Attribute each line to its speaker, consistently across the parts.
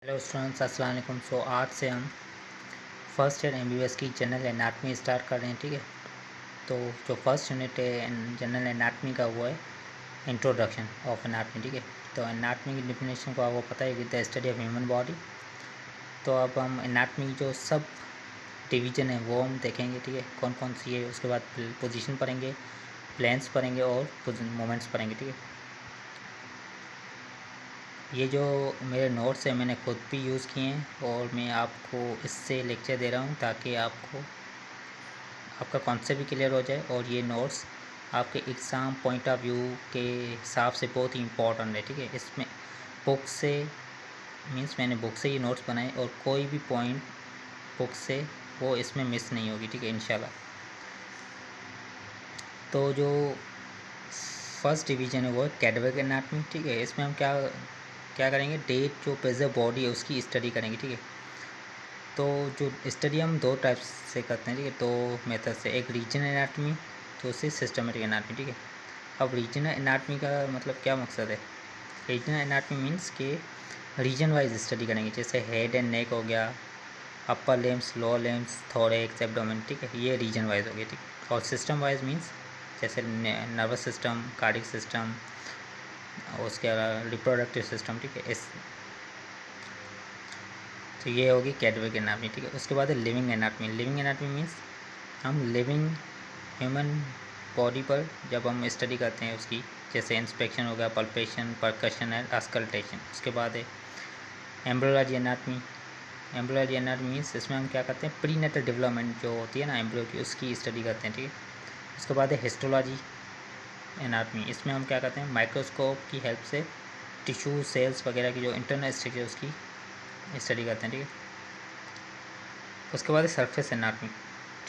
Speaker 1: Hello students, अस्सलाम वालेकुम। सो आज से हम फर्स्ट ईयर एमबीबीएस की जनरल एनाटमी स्टार्ट कर रहे हैं। ठीक है, तो जो फर्स्ट यूनिट है जनरल एनाटमी का वो है इंट्रोडक्शन ऑफ एनाटमी। ठीक है, तो एनाटमी की डिफिनेशन को आपको पता है, with the study of human body. तो अब हम एनाटमी जो सब डिवीजन है वो हम देखेंगे। ठीक है, कौन कौन सी है, उसके बाद पोजीशन पढ़ेंगे, प्लेन्स पढ़ेंगे और मोमेंट्स पढ़ेंगे। ठीक है, ये जो मेरे नोट्स हैं मैंने खुद भी यूज़ किए हैं और मैं आपको इससे लेक्चर दे रहा हूँ ताकि आपको आपका कॉन्सेप्ट भी क्लियर हो जाए और ये नोट्स आपके एग्ज़ाम पॉइंट ऑफ व्यू के हिसाब से बहुत ही इम्पोर्टेंट है। ठीक है, इसमें बुक से मींस मैंने बुक से ये नोट्स बनाए और कोई भी पॉइंट बुक से वो इसमें मिस नहीं होगी। ठीक है, इंशाल्लाह। तो जो फर्स्ट डिवीज़न है वो है कैडवर्क एनाटमी। ठीक है, इसमें हम क्या क्या करेंगे, डेट जो प्रेजेंट बॉडी है उसकी स्टडी करेंगे। ठीक है, तो जो स्टडी हम दो टाइप से करते हैं। ठीक है, दो मेथड से, एक रीजनल एनाटमी, दूसरी सिस्टमेटिक एनाटमी। ठीक है, अब रीजनल एनाटमी का मतलब क्या मकसद है। रीजनल एनाटमी मीन्स के रीजन वाइज स्टडी करेंगे, जैसे हेड एंड नेक हो गया, upper limbs, lower limbs, thorax, abdomen. ठीक है, ये रीजन वाइज हो गया। ठीक है, और सिस्टम वाइज मीन्स जैसे नर्वस सिस्टम, कार्डिक सिस्टम, उसके अलावा रिप्रोडक्टिव सिस्टम। ठीक है, इस तो ये होगी कैडवर्क एनाटमी। ठीक है, उसके बाद है living anatomy. Living anatomy means हम लिविंग ह्यूमन बॉडी पर जब हम स्टडी करते हैं उसकी, जैसे इंस्पेक्शन हो गया, पल्पेशन, परकशन एंड अस्कल्टेशन। उसके बाद है embryology anatomy. Embryology anatomy means इसमें हम क्या करते हैं, प्री नेटल डेवलपमेंट जो होती है ना एम्ब्रियो की, उसकी स्टडी करते हैं। ठीक है, उसके बाद है हिस्टोलॉजी एनाटमी। इसमें हम क्या करते हैं, माइक्रोस्कोप की हेल्प से टिश्यू, सेल्स वगैरह की जो इंटरनल स्ट्रक्चर उसकी स्टडी करते हैं। ठीक है, उसके बाद है सरफेस एनाटमी।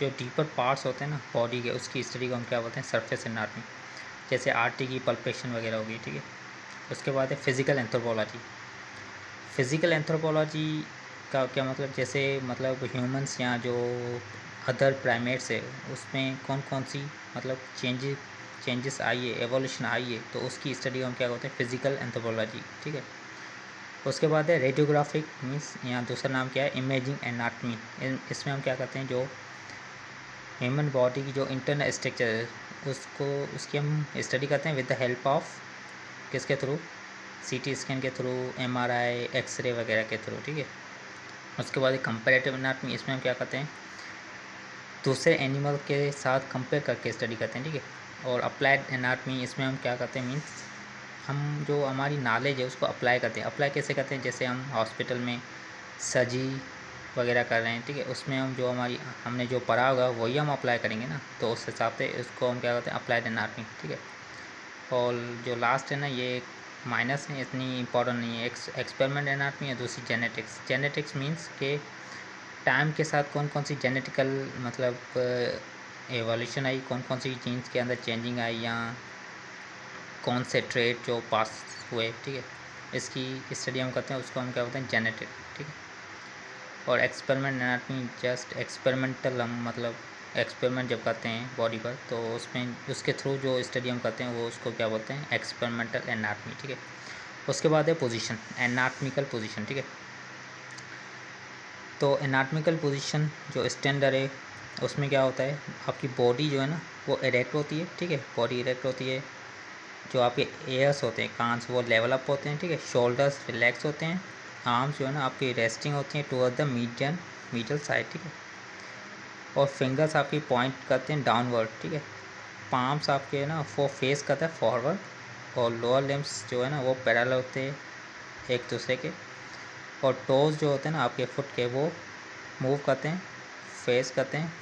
Speaker 1: जो डीपर पार्ट्स होते हैं ना बॉडी के, उसकी स्टडी को हम क्या बोलते हैं, सरफेस एनाटमी, जैसे आर्टरी की पल्पेशन वगैरह होगी। ठीक है, उसके बाद है फिज़िकल एंथ्रोपोलॉजी। फिज़िकल एंथ्रोपोलॉजी का क्या मतलब, जैसे मतलब ह्यूमंस या जो अदर प्राइमेट्स है उसमें कौन कौन सी मतलब चेंजेस आई है, एवोल्यूशन आई है, तो उसकी स्टडी को हम क्या बोलते हैं, फिज़िकल एंथ्रोपोलॉजी। ठीक है, उसके बाद है रेडियोग्राफिक मीन्स, यहाँ दूसरा नाम क्या है, इमेजिंग एनाटमी। इसमें हम क्या करते हैं, जो ह्यूमन बॉडी की जो इंटरनल स्ट्रक्चर है उसको उसकी हम स्टडी करते हैं विद द हेल्प ऑफ किसके थ्रू, सीटी स्कैन के थ्रू, एमआरआई, एक्सरे वगैरह के थ्रू। ठीक है, उसके बाद कंपैरेटिव एनाटमी। इसमें हम क्या करते हैं, दूसरे एनिमल के साथ कंपेयर करके स्टडी करते हैं। ठीक है, और अप्लाइड एनाटमी, इसमें हम क्या करते हैं, मीन्स हम जो हमारी नॉलेज है उसको अप्लाई करते हैं। अप्लाई कैसे करते हैं, जैसे हम हॉस्पिटल में सर्जरी वगैरह कर रहे हैं। ठीक है, उसमें हम जो हमने जो पढ़ा होगा वही हम अप्लाई करेंगे ना, तो उस हिसाब से इसको हम क्या करते हैं, अप्लाइड एनाटमी। ठीक है, और जो लास्ट है ना ये माइनस है, इतनी इंपॉर्टेंट नहीं है। एक्सपेरिमेंट एनाटमी है, दूसरी जेनेटिक्स। जेनेटिक्स मीन्स के टाइम के साथ कौन कौन सी जेनेटिकल मतलब एवोल्यूशन आई, कौन कौन सी जीन्स के अंदर चेंजिंग आई, या कौन से ट्रेड जो पास हुए। ठीक है, इसकी स्टडी हम करते हैं, उसको हम क्या बोलते हैं, जेनेटिक। ठीक है, और एक्सपेरिमेंट एनाटमी जस्ट एक्सपेरिमेंटल, हम मतलब एक्सपेरिमेंट जब करते हैं बॉडी पर तो उसमें उसके थ्रू जो स्टडी हम करते हैं वो उसको क्या बोलते हैं, एक्सपेरिमेंटल एनाटमी। ठीक है, उसके बाद है पोजीशन, एनाटमिकल पोजीशन। ठीक है, तो एनाटमिकल पोजीशन जो स्टैंडर्ड है उसमें क्या होता है, आपकी बॉडी जो है ना वो इरेक्ट होती है। ठीक है, बॉडी इरेक्ट होती है, जो आपके एयर्स होते हैं, कान्स, वो लेवल अप होते हैं। ठीक है, शोल्डर्स रिलैक्स होते हैं, आर्म्स जो है ना आपकी रेस्टिंग होती हैं टुवर्ड द मिडल साइड। ठीक है, और फिंगर्स आपकी पॉइंट करते हैं डाउनवर्ड। ठीक है, पाम्स आपके है ना वो फेस करता है फॉरवर्ड, और लोअर लिम्स जो है ना वो पैरेलल होते हैं एक दूसरे के, और टोज जो होते हैं ना आपके फुट के वो मूव करते हैं, फेस करते हैं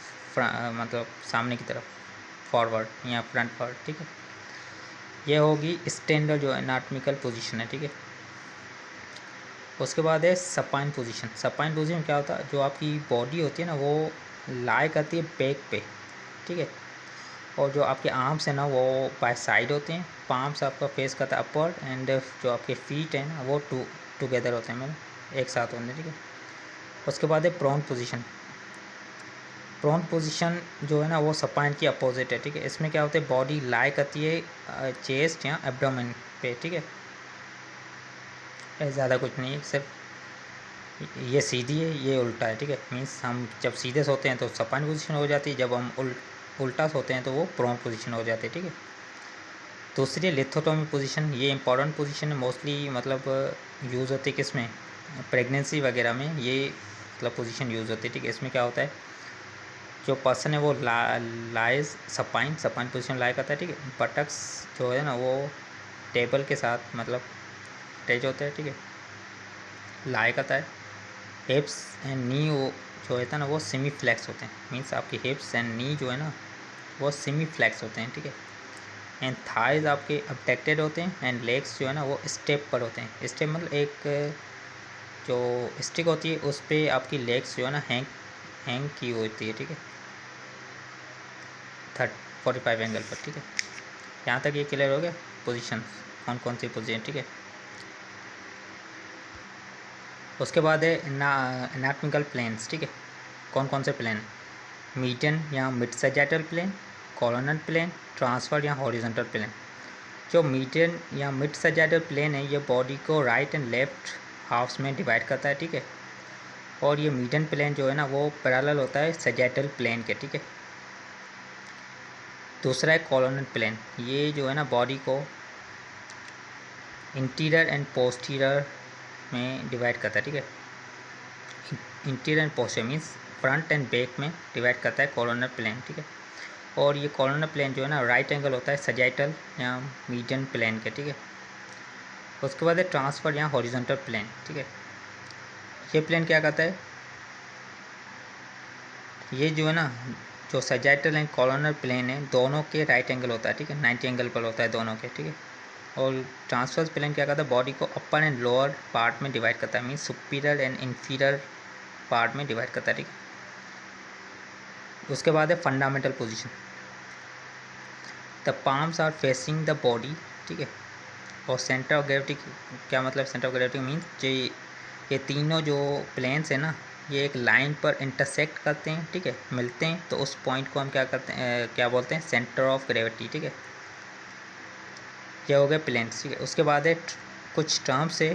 Speaker 1: मतलब सामने की तरफ, फॉरवर्ड या फ्रंट फॉरवर्ड। ठीक है, ये होगी स्टैंडर्ड जो एनाटॉमिकल पोजीशन है। ठीक है, उसके बाद है सपाइन पोजीशन। सपाइन पोजीशन क्या होता है, जो आपकी बॉडी होती है ना वो लाई करती है बैक पे। ठीक है, और जो आपके आर्म्स हैं ना वो बाय साइड होते हैं, पाम्स आपका फेस करता है अपवर्ड, एंड जो आपके फीट हैं ना वो टुगेदर होते हैं, मतलब एक साथ होते हैं। ठीक है, उसके बाद है प्रोन पोजीशन। प्रोन पोजीशन जो है ना वो सपाइन की अपोजिट है। ठीक है, इसमें क्या होता है, बॉडी लाई करती है चेस्ट या एब्डोमेन पे। ठीक है, ज़्यादा कुछ नहीं है, सिर्फ ये सीधी है, ये उल्टा है, ठीक है। मीन्स हम जब सीधे सोते हैं तो सपाइन पोजीशन हो जाती है, जब हम उल्टा सोते हैं तो वो प्रोन पोजीशन हो जाती है, ठीक है। दूसरी लिथोटोमी पोजीशन, ये इंपॉर्टेंट पोजीशन है, मोस्टली मतलब यूज़ होती है किसमें, प्रेगनेंसी वगैरह में ये मतलब पोजीशन यूज़ होती है, ठीक है। इसमें क्या होता है, जो पर्सन है वो लाइज सपाइन पोजीशन लाई करता है, ठीक है। बटक्स जो है ना वो टेबल के साथ मतलब अटैच होते हैं, ठीक है, लाई करता है। हिप्स एंड नी वो जो होता है ना वो सेमी फ्लैक्स होते हैं, मीन्स आपके हिप्स एंड नी जो है ना वो सेमी फ्लैक्स होते हैं, ठीक है। एंड थाइज आपके अबडक्टेड होते हैं, एंड लेग्स जो है ना वो स्टेप पर होते हैं। स्टेप मतलब एक जो स्टिक होती है उस पर आपकी लेग्स जो है ना हैंग की होती है, ठीक है, 45 एंगल पर, ठीक है। यहाँ तक ये क्लियर हो गया पोजीशन, कौन कौन सी पोजीशन, ठीक है। उसके बाद है एनाटॉमिकल प्लेन्स, ठीक है। कौन कौन से प्लेन, मीडियन या mid sagittal plane, coronal plane, transverse या हॉरिजॉन्टल प्लेन। जो मीडियन या मिड सैजिटल प्लेन है ये बॉडी को राइट एंड लेफ्ट हाफ्स में डिवाइड करता है, ठीक है। और ये मीडियन प्लेन जो है ना वो पैरेलल होता है सैजिटल प्लेन के, ठीक है। दूसरा है कॉलोनल प्लेन, ये जो है ना बॉडी को इंटीरियर एंड पोस्टीरियर में डिवाइड करता है, ठीक है। Interior and posterior means front end back में डिवाइड करता है कॉलोनल प्लेन, ठीक है। और ये कॉलोनल प्लेन जो है ना राइट एंगल होता है सैजिटल या मीडियन प्लेन के, ठीक है। उसके बाद है ट्रांसफर या हॉरिजॉन्टल प्लेन, ठीक है। ये प्लेन क्या करता है, ये जो है ना जो सैजिटल एंड कॉलोनल प्लेन है दोनों के राइट एंगल होता है, ठीक है, 90 एंगल पर होता है दोनों के, ठीक है। और ट्रांसफर प्लेन क्या करता है, बॉडी को अपर एंड लोअर पार्ट में डिवाइड करता है, means superior and inferior part में डिवाइड करता है, ठीक है। उसके बाद है fundamental position, the palms are facing the body, ठीक है। और सेंटर ऑफ ग्रेविटी, क्या मतलब सेंटर ऑफ ग्रेविटी मीन्स ये तीनों जो प्लेन्स हैं ना ये एक लाइन पर इंटरसेक्ट करते हैं, ठीक है, मिलते हैं, तो उस पॉइंट को हम क्या करते हैं, क्या बोलते हैं, सेंटर ऑफ ग्रेविटी, ठीक है। ये हो गए प्लेन्स, ठीक है। उसके बाद है कुछ टर्म्स है,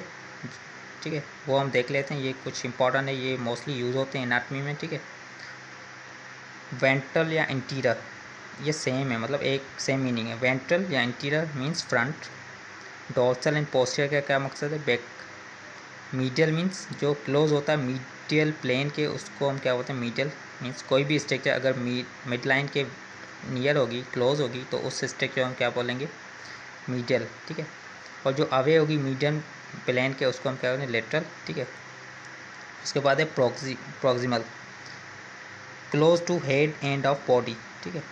Speaker 1: ठीक है, वो हम देख लेते हैं, ये कुछ इंपॉर्टेंट है, ये मोस्टली यूज़ होते हैं एनाटॉमी में, ठीक है। वेंट्रल या इंटीरियर, ये सेम है, मतलब एक सेम मीनिंग है। वेंट्रल या interior means front, dorsal and posterior का क्या मकसद है, बैक। मीडियल मीन्स जो क्लोज होता है मीडियल प्लेन के उसको हम क्या बोलते हैं, मीडियल मीन्स कोई भी स्ट्रक्चर अगर मिड लाइन के नियर होगी, क्लोज होगी, तो उस स्ट्रक्चर हम क्या बोलेंगे, मीडियल, ठीक है। और जो अवे होगी मीडियन प्लेन के उसको हम क्या बोलेंगे, लेटरल, ठीक है। उसके बाद है proximal, close to head end of body, ठीक है।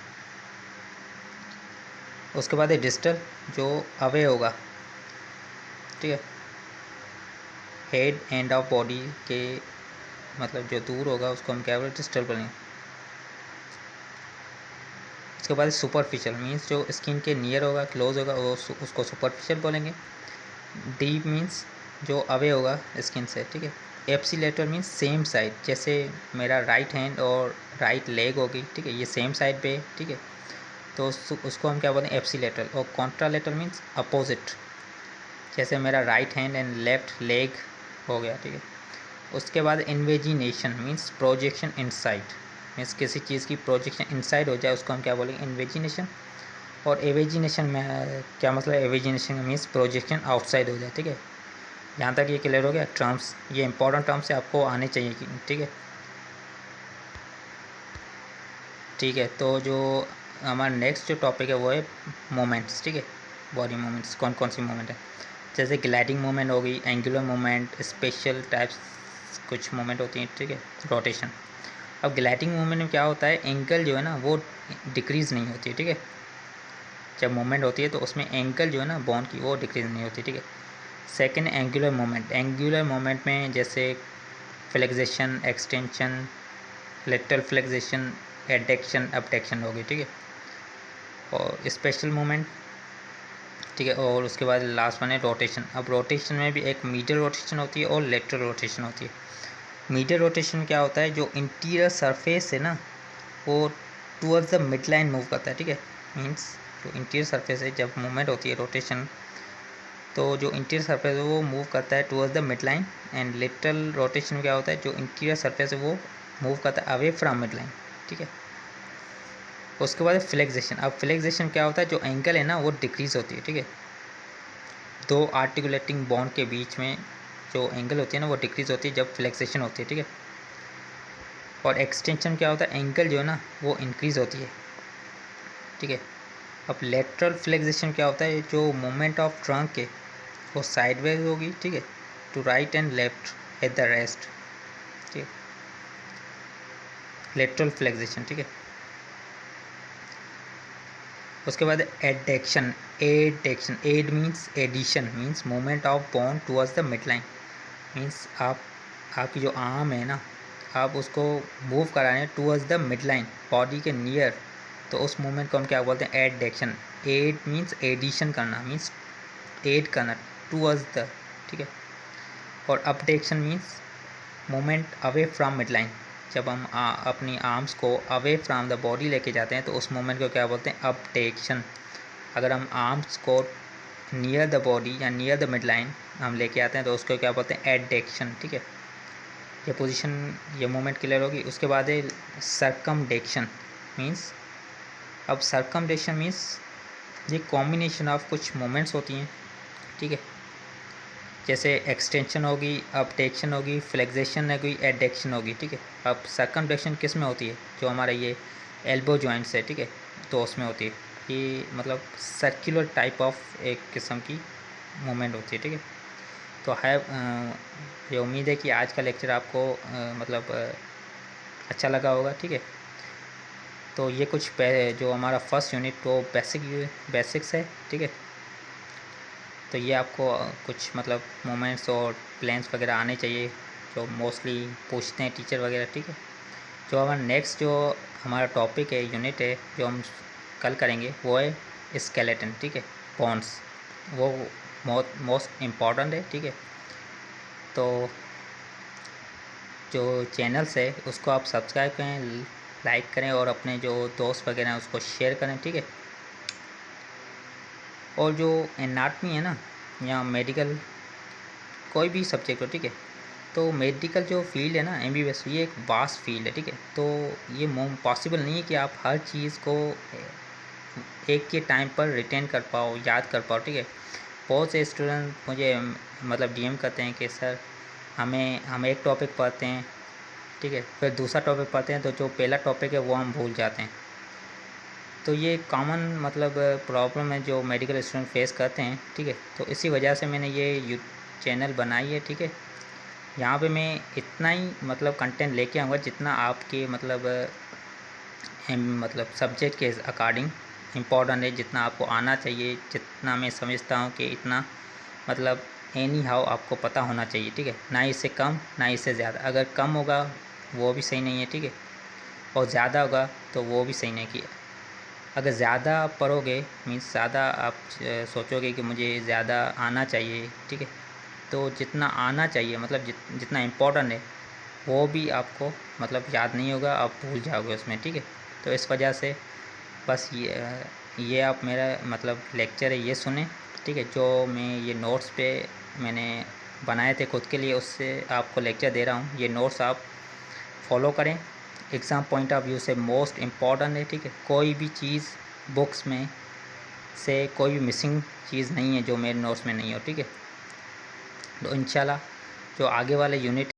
Speaker 1: उसके बाद है डिस्टल, जो अवे होगा, ठीक है, हेड एंड ऑफ बॉडी के मतलब जो दूर होगा उसको हम क्या बोलेंगे, डिस्टल बोलेंगे। उसके बाद सुपरफिशियल मीन्स जो स्किन के नियर होगा, क्लोज होगा, वो उसको सुपरफिशियल बोलेंगे। डीप मीन्स जो अवे होगा स्किन से, ठीक है। एप्सिलेटरल मीन्स सेम साइड, जैसे मेरा राइट हैंड और राइट लेग होगी, ठीक है, ये सेम साइड पे है, ठीक है, तो उसको हम क्या बोलते हैं, एप्सिलेटरल। और कॉन्ट्रालेटरल मीन्स अपोजिट, जैसे मेरा right hand and left leg हो गया, ठीक है। उसके बाद invagination means projection inside, means किसी चीज़ की प्रोजेक्शन इनसाइड हो जाए उसको हम क्या बोलेंगे, इन्वेजिनेशन। और एवेजिनेशन में क्या मतलब, एवेजिनेशन मीन्स प्रोजेक्शन आउटसाइड हो जाए, ठीक है। यहाँ तक ये क्लियर हो गया टर्म्स, ये इंपॉर्टेंट टर्म्स आपको आने चाहिए, ठीक है। ठीक है, तो जो हमारा नेक्स्ट जो टॉपिक है वो है मोमेंट्स, ठीक है, बॉडी मोमेंट्स, कौन कौन सी मोमेंट है, जैसे ग्लाइडिंग मोमेंट हो गई, एंगुलर मोमेंट, स्पेशल टाइप्स कुछ मोमेंट होती हैं, ठीक है, रोटेशन। अब ग्लाइडिंग मूवमेंट में क्या होता है, एंगल जो है ना वो डिक्रीज़ नहीं होती है, ठीक है। जब मूवमेंट होती है तो उसमें एंगल जो है ना बोन की वो डिक्रीज़ नहीं होती, ठीक है। Second angular moment, angular moment में जैसे फ्लेक्सेशन, एक्सटेंशन, लेटरल फ्लेक्सेशन, एडक्शन, अबडक्शन होगी, ठीक है। और स्पेशल मूवमेंट, ठीक है। और उसके बाद लास्ट वन है रोटेशन। अब रोटेशन में भी एक मीडियल रोटेशन होती है और लेटरल रोटेशन होती है। मीडियल रोटेशन क्या होता है, जो इंटीरियर सरफेस है ना वो towards the mid line move करता है, ठीक है। मीन्स जो इंटीरियर सरफेस है जब मूवमेंट होती है रोटेशन तो जो इंटीरियर सरफेस है वो मूव करता है towards the mid line, and lateral rotation में क्या होता है, जो इंटीरियर सरफेस है वो मूव करता है अवे फ्रॉम मिड लाइन, ठीक है। उसके बाद फ्लेक्सेशन। अब फ्लेक्सेशन क्या होता है, जो एंगल है ना वो डिक्रीज होती है, ठीक है। दो आर्टिकुलेटिंग बॉन्ड के बीच में जो एंगल होती है ना वो डिक्रीज होती है जब फ्लेक्सेशन होती है, ठीक है। और एक्सटेंशन क्या होता है, एंगल जो है ना वो इंक्रीज होती है, ठीक है। अब लेटरल फ्लेक्सेशन क्या होता है, जो मूवमेंट ऑफ ट्रंक है वो साइडवेज होगी, ठीक है, to right and left at the rest, ठीक है, लेटरल फ्लेक्सेशन, ठीक है। उसके बाद adduction. Adduction, add means addition, means movement of bond towards the mid line, means आपकी जो आर्म है ना आप उसको मूव करा रहे हैं towards the mid line, body के नियर, तो उस मूवमेंट को हम क्या बोलते हैं, एडेक्शन। एड मीन्स एडिशन करना, मीन्स एड करना टुवर्ड्स द, ठीक है। और abduction means movement away from mid line, जब हम अपनी आर्म्स को अवे फ्रॉम द बॉडी लेके जाते हैं तो उस मूवमेंट को क्या बोलते हैं, अपडेक्शन। अगर हम आर्म्स को नियर द बॉडी या नियर द मिड लाइन हम लेके आते हैं तो उसको क्या बोलते हैं, एडेक्शन, ठीक है। ये पोजीशन, ये मूवमेंट क्लियर होगी। उसके बाद है सर्कमडेक्शन मीन्स, अब सर्कमडेक्शन मीन्स ये कॉम्बिनेशन ऑफ कुछ मूवमेंट्स होती हैं, ठीक है, जैसे एक्सटेंशन होगी, अपटेक्शन होगी, फ्लेक्सेशन होगी, एडेक्शन होगी, ठीक है। अब सर्कमडेक्शन किस में होती है, जो हमारा ये एल्बो जॉइंट्स है, ठीक है, तो उसमें होती है। ये मतलब सर्कुलर टाइप ऑफ एक किस्म की मूवमेंट होती है, ठीक है। तो है ये उम्मीद है कि आज का लेक्चर आपको मतलब अच्छा लगा होगा, ठीक है। तो ये कुछ जो हमारा फर्स्ट यूनिट वो बेसिक्स है, ठीक है। तो ये आपको कुछ मतलब मोमेंट्स और प्लान्स वगैरह आने चाहिए जो मोस्टली पूछते हैं टीचर वगैरह, ठीक है। जो हमारा नेक्स्ट जो हमारा टॉपिक है, यूनिट है, जो हम कल करेंगे वो है स्केलेटन, ठीक है, बोन्स। वो मोस्ट इम्पॉर्टेंट है, ठीक है। तो जो चैनल्स है उसको आप सब्सक्राइब करें, लाइक करें और अपने जो दोस्त वगैरह हैं उसको शेयर करें, ठीक है। और जो एनाटमी है ना या मेडिकल कोई भी सब्जेक्ट हो, ठीक है, तो मेडिकल जो फील्ड है ना MBBS, ये एक वास्ट फील्ड है, ठीक है। तो ये पॉसिबल नहीं है कि आप हर चीज़ को एक के टाइम पर रिटेन कर पाओ, याद कर पाओ, ठीक है। बहुत से स्टूडेंट मुझे मतलब DM करते हैं कि सर हम एक टॉपिक पढ़ते हैं, ठीक है, फिर दूसरा टॉपिक पढ़ते हैं तो जो पहला टॉपिक है वो हम भूल जाते हैं। तो ये कॉमन मतलब प्रॉब्लम है जो मेडिकल स्टूडेंट फेस करते हैं, ठीक है। तो इसी वजह से मैंने ये चैनल बनाई है, ठीक है। यहाँ पे मैं इतना ही मतलब कंटेंट लेके आऊँगा जितना आपके मतलब सब्जेक्ट के अकॉर्डिंग इम्पोर्टेंट है, जितना आपको आना चाहिए, जितना मैं समझता हूँ कि इतना मतलब एनी हाउ आपको पता होना चाहिए, ठीक है। ना इससे कम ना इससे ज़्यादा। अगर कम होगा वो भी सही नहीं है, ठीक है, और ज़्यादा होगा तो वो भी सही नहीं किया। अगर ज़्यादा आप पढ़ोगे मीन्स ज़्यादा आप सोचोगे कि मुझे ज़्यादा आना चाहिए, ठीक है, तो जितना आना चाहिए मतलब जितना इम्पोर्टेंट है वो भी आपको मतलब याद नहीं होगा, आप भूल जाओगे उसमें, ठीक है। तो इस वजह से बस ये आप मेरा मतलब लेक्चर है ये सुने, ठीक है। जो मैं ये नोट्स पे मैंने बनाए थे खुद के लिए उससे आपको लेक्चर दे रहा हूँ। ये नोट्स आप फॉलो करें, एग्ज़ाम पॉइंट ऑफ व्यू से मोस्ट इम्पॉर्टेंट है, ठीक है। कोई भी चीज़ बुक्स में से कोई भी मिसिंग चीज़ नहीं है जो मेरे नोट्स में नहीं हो, ठीक है। तो इंशाल्लाह जो आगे वाले यूनिट